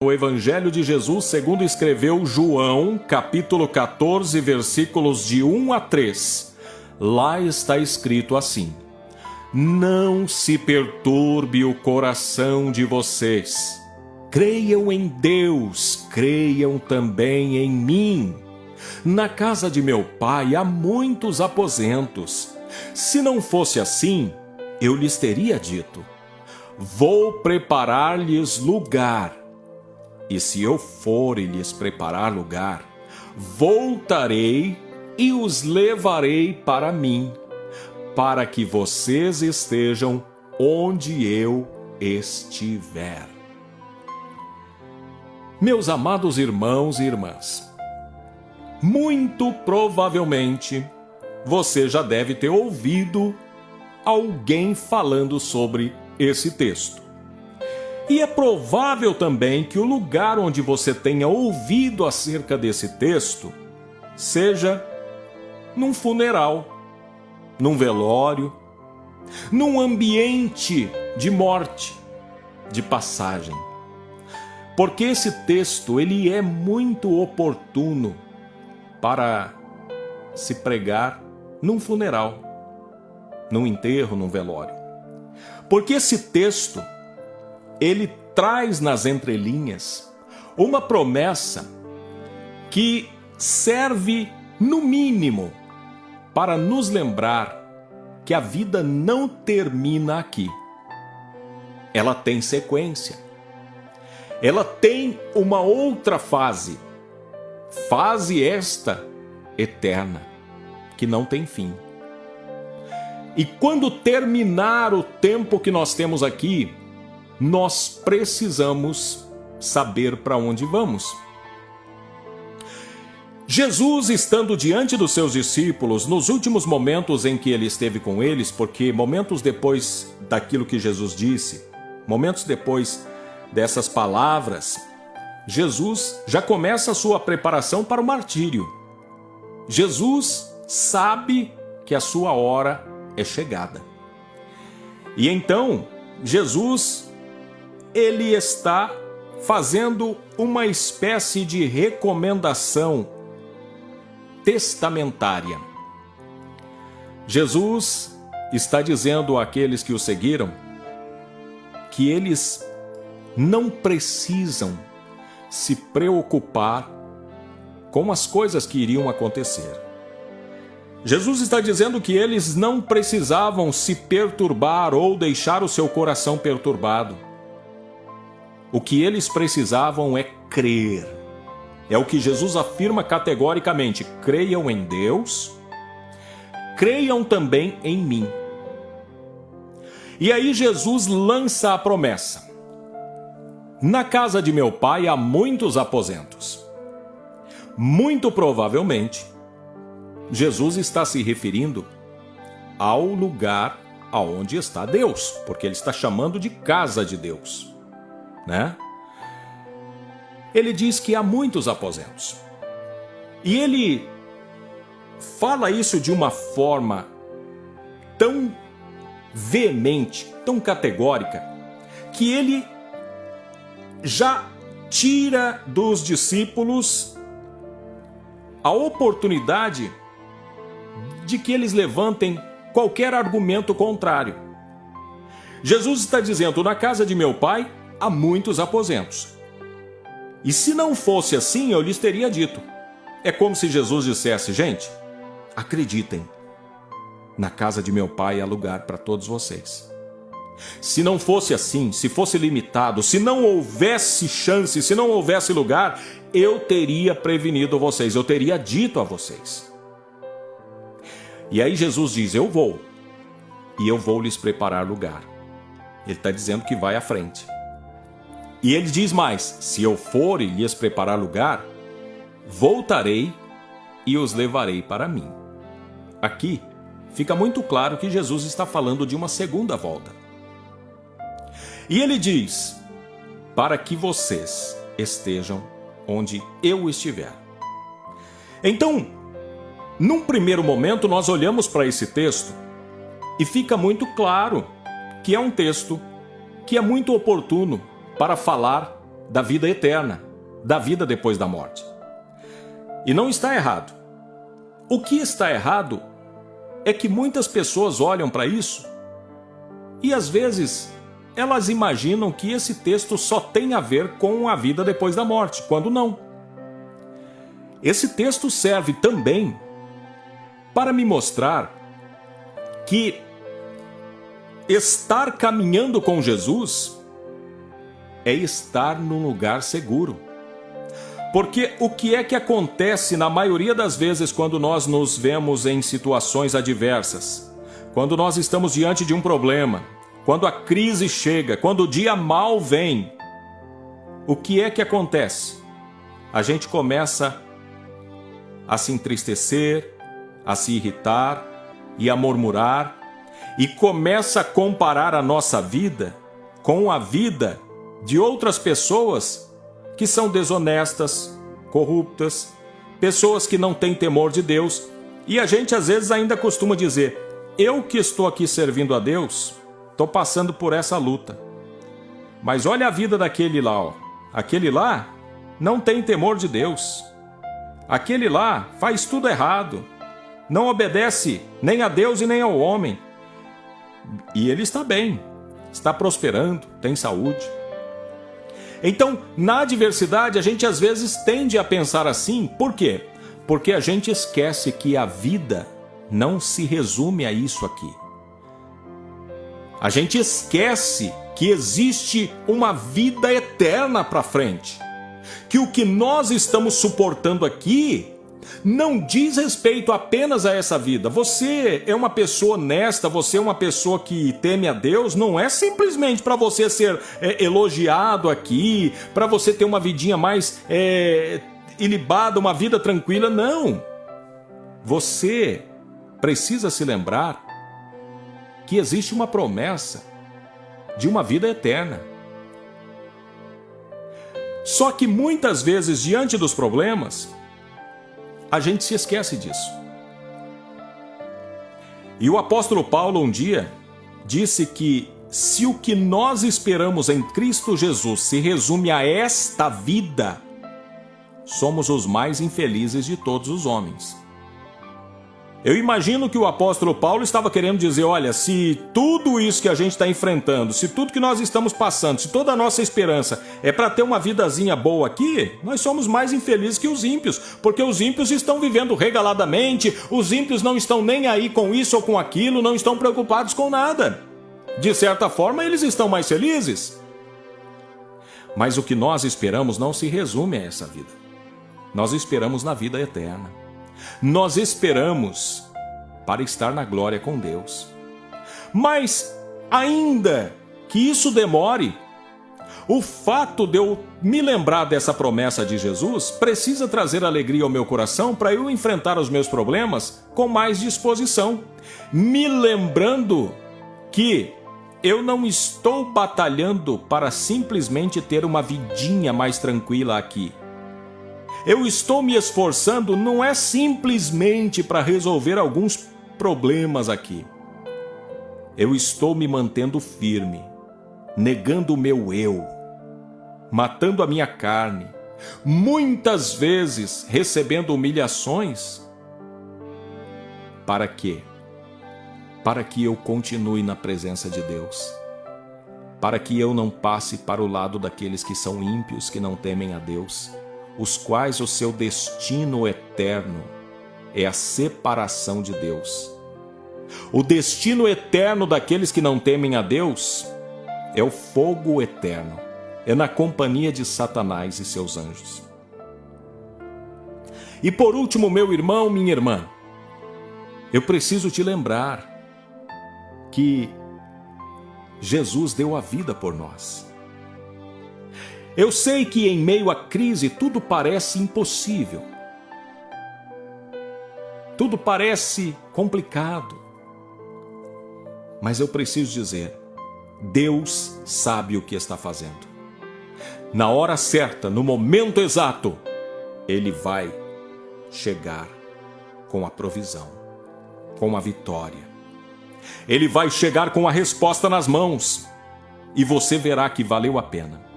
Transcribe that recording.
O Evangelho de Jesus segundo escreveu João, capítulo 14, versículos de 1 a 3. Lá está escrito assim: Não se perturbe o coração de vocês. Creiam em Deus, creiam também em mim. Na casa de meu pai há muitos aposentos. Se não fosse assim, eu lhes teria dito: Vou preparar-lhes lugar. E se eu for e lhes preparar lugar, voltarei e os levarei para mim, para que vocês estejam onde eu estiver. Meus amados irmãos e irmãs, muito provavelmente você já deve ter ouvido alguém falando sobre esse texto. E é provável também que o lugar onde você tenha ouvido acerca desse texto seja num funeral, num velório, num ambiente de morte, de passagem. Porque esse texto ele é muito oportuno para se pregar num funeral, num enterro, num velório. Porque esse texto ele traz nas entrelinhas uma promessa que serve, no mínimo, para nos lembrar que a vida não termina aqui. Ela tem sequência. Ela tem uma outra fase. Fase esta eterna, que não tem fim. E quando terminar o tempo que nós temos aqui, nós precisamos saber para onde vamos. Jesus, estando diante dos seus discípulos, nos últimos momentos em que ele esteve com eles, porque momentos depois daquilo que Jesus disse, momentos depois dessas palavras, Jesus já começa a sua preparação para o martírio. Jesus sabe que a sua hora é chegada. E então, Jesus ele está fazendo uma espécie de recomendação testamentária. Jesus está dizendo àqueles que o seguiram que eles não precisam se preocupar com as coisas que iriam acontecer. Jesus está dizendo que eles não precisavam se perturbar ou deixar o seu coração perturbado. O que eles precisavam é crer. É o que Jesus afirma categoricamente: creiam em Deus, creiam também em mim. E aí Jesus lança a promessa: na casa de meu pai há muitos aposentos. Muito provavelmente, Jesus está se referindo ao lugar aonde está Deus, porque ele está chamando de casa de Deus. Né? Ele diz que há muitos aposentos. E ele fala isso de uma forma tão veemente, tão categórica, que ele já tira dos discípulos a oportunidade de que eles levantem qualquer argumento contrário. Jesus está dizendo: na casa de meu pai há muitos aposentos. E se não fosse assim, eu lhes teria dito. É como se Jesus dissesse: gente, acreditem, na casa de meu pai há lugar para todos vocês. Se não fosse assim, se fosse limitado, se não houvesse chance, se não houvesse lugar, eu teria prevenido vocês, eu teria dito a vocês. E aí Jesus diz: eu vou, e eu vou lhes preparar lugar. Ele está dizendo que vai à frente. E ele diz mais: se eu for e lhes preparar lugar, voltarei e os levarei para mim. Aqui fica muito claro que Jesus está falando de uma segunda volta. E ele diz: para que vocês estejam onde eu estiver. Então, num primeiro momento, nós olhamos para esse texto e fica muito claro que é um texto que é muito oportuno para falar da vida eterna, da vida depois da morte. E não está errado. O que está errado é que muitas pessoas olham para isso e às vezes elas imaginam que esse texto só tem a ver com a vida depois da morte, quando não. Esse texto serve também para me mostrar que estar caminhando com Jesus é estar num lugar seguro. Porque o que é que acontece na maioria das vezes quando nós nos vemos em situações adversas? Quando nós estamos diante de um problema, quando a crise chega, quando o dia mal vem, o que é que acontece? A gente começa a se entristecer, a se irritar e a murmurar, e começa a comparar a nossa vida com a vida de outras pessoas que são desonestas, corruptas, pessoas que não têm temor de Deus. E a gente às vezes ainda costuma dizer: eu que estou aqui servindo a Deus, estou passando por essa luta. Mas olha a vida daquele lá, ó. Aquele lá não tem temor de Deus. Aquele lá faz tudo errado. Não obedece nem a Deus e nem ao homem. E ele está bem, está prosperando, tem saúde. Então, na adversidade, a gente às vezes tende a pensar assim. Por quê? Porque a gente esquece que a vida não se resume a isso aqui. A gente esquece que existe uma vida eterna para frente. Que o que nós estamos suportando aqui não diz respeito apenas a essa vida. Você é uma pessoa honesta, você é uma pessoa que teme a Deus, não é simplesmente para você ser elogiado aqui, para você ter uma vidinha mais ilibada, uma vida tranquila, não. Você precisa se lembrar que existe uma promessa de uma vida eterna. Só que muitas vezes, diante dos problemas, a gente se esquece disso. E o apóstolo Paulo um dia disse que se o que nós esperamos em Cristo Jesus se resume a esta vida, somos os mais infelizes de todos os homens. Eu imagino que o apóstolo Paulo estava querendo dizer: olha, se tudo isso que a gente está enfrentando, se tudo que nós estamos passando, se toda a nossa esperança é para ter uma vidazinha boa aqui, nós somos mais infelizes que os ímpios, porque os ímpios estão vivendo regaladamente, os ímpios não estão nem aí com isso ou com aquilo, não estão preocupados com nada. De certa forma, eles estão mais felizes. Mas o que nós esperamos não se resume a essa vida. Nós esperamos na vida eterna. Nós esperamos para estar na glória com Deus. Mas, ainda que isso demore, o fato de eu me lembrar dessa promessa de Jesus precisa trazer alegria ao meu coração para eu enfrentar os meus problemas com mais disposição. Me lembrando que eu não estou batalhando para simplesmente ter uma vidinha mais tranquila aqui. Eu estou me esforçando não é simplesmente para resolver alguns problemas aqui. Eu estou me mantendo firme, negando o meu eu, matando a minha carne, muitas vezes recebendo humilhações. Para quê? Para que eu continue na presença de Deus. Para que eu não passe para o lado daqueles que são ímpios, que não temem a Deus, os quais o seu destino eterno é a separação de Deus. O destino eterno daqueles que não temem a Deus é o fogo eterno, é na companhia de Satanás e seus anjos. E por último, meu irmão, minha irmã, eu preciso te lembrar que Jesus deu a vida por nós. Eu sei que em meio à crise tudo parece impossível. Tudo parece complicado. Mas eu preciso dizer, Deus sabe o que está fazendo. Na hora certa, no momento exato, Ele vai chegar com a provisão, com a vitória. Ele vai chegar com a resposta nas mãos e você verá que valeu a pena.